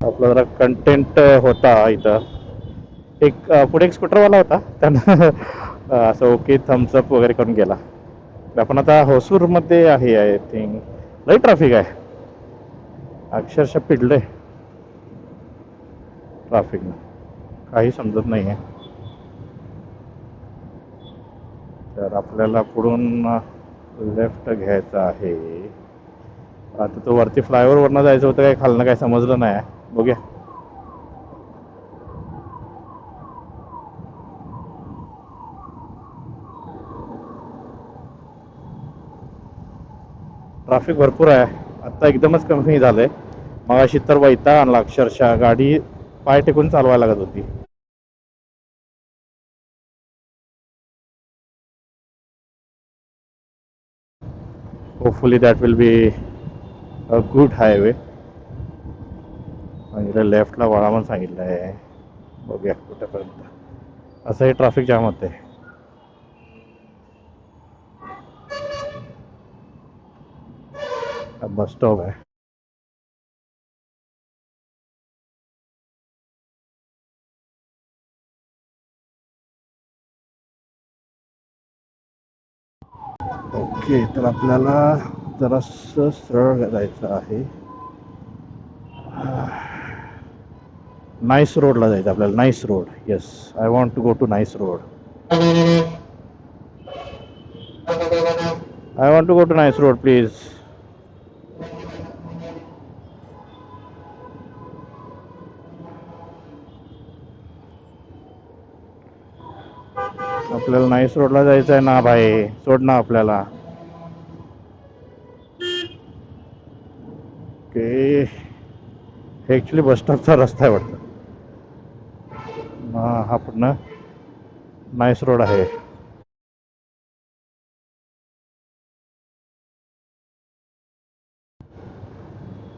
आपला जरा कंटेंट होता इथं. पुढे एक स्कूटरवाला होता, त्यानं असं ओके थम्सअप वगैरे करून गेला. आपण आता होसूरमध्ये आहे आय थिंक. लई ट्रॅफिक आहे, अक्षरशः पिडलंय ट्रॅफिकनं, काही समजत नाही आहे. तर आपल्याला पुढून लेफ्ट घ्यायचं आहे. आता तो वरती फ्लायओव्हरवरनं जायचं होतं, काय खालनं काय समजलं नाही. बघूया. ट्रॅफिक भरपूर आहे. आत्ता एकदमच कमी झालंय. मगाशी तर वैताग आणला, अक्षरशः गाडी पाय टेकून चालवायला लागत होती. Hopefully that will be a good highway. आणि लेफ्टला वळा म्हणून सांगितलं आहे. बघूया कुठेपर्यंत. असं हे ट्रॅफिक जाम होते. बस स्टॉप आहे. ओके, तर आपल्याला जरासं सरळ जायचं आहे. नाईस रोडला जायचं आपल्याला. NICE road. Yes, I want to go to NICE road. I want to go to NICE road please. आपल्याला नाईस रोडला जायचं आहे ना भाई, सोड ना आपल्याला. ओके, हे ॲक्च्युली बस स्टॉपचा रस्ता आहे वाटतं. हा पुढनं नाईस रोड आहे.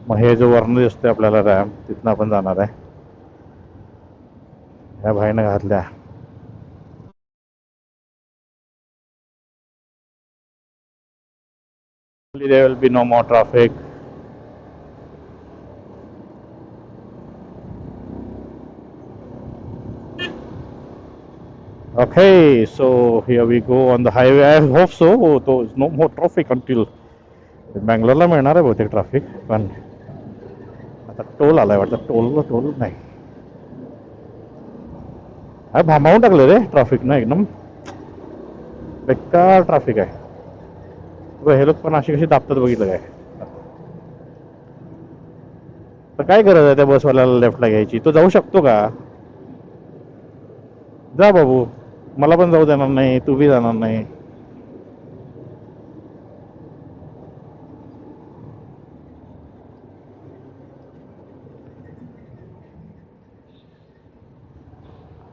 मग हे जो वर्ण दिसतोय आपल्याला रॅम्प, तिथनं आपण जाणार आहे. ह्या भाईनं घातल्या. There will be no more traffic. Okay, so here we go on the highway. I hope so. There is no more traffic until बँगलोरला मिळणार आहे बहुतेक ट्रॅफिक. पण आता टोल आलाय वाटतं. टोल नाही, हा भांबावून टाकलं रे ट्रॅफिक ना. एकदम बेकार ट्रॅफिक आहे. हे लोक पण अशी कशी दाबतात बघितलं काय. तर काय गरज आहे त्या बसवाल्याला लेफ्टला घ्यायची? तो जाऊ शकतो का? जा बाबू, मला पण जाऊ देणार नाही, तू बी जाणार नाही.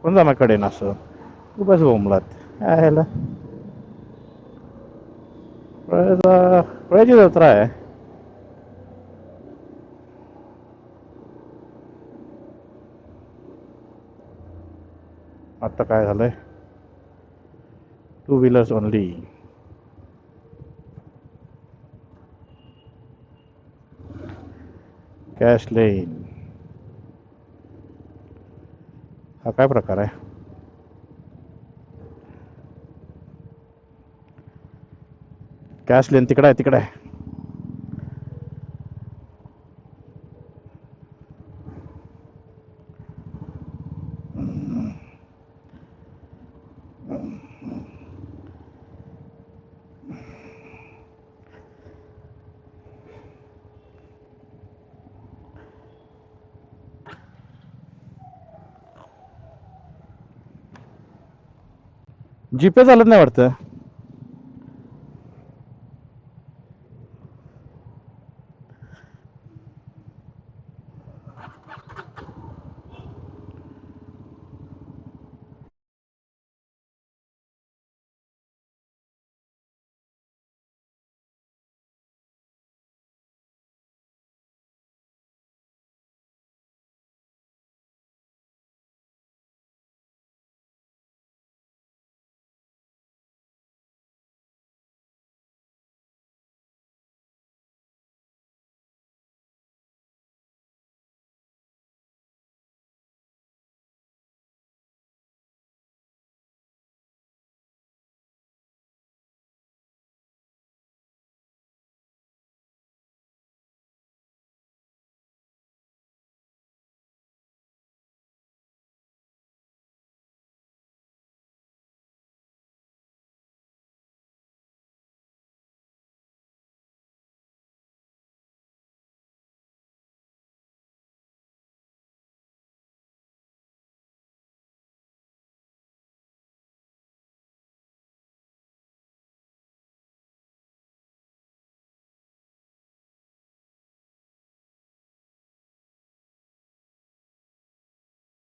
कोण जाणार कडे ना असं? तू बस बोंबलात ह्याला. कळ्याची जत्रा आहे. आता काय झालंय? Two wheelers only. कॅश लेन. हा काय प्रकार आहे? कॅश लेन तिकडे आहे, तिकडे आहे. जीपे चालत नाही वाटतं.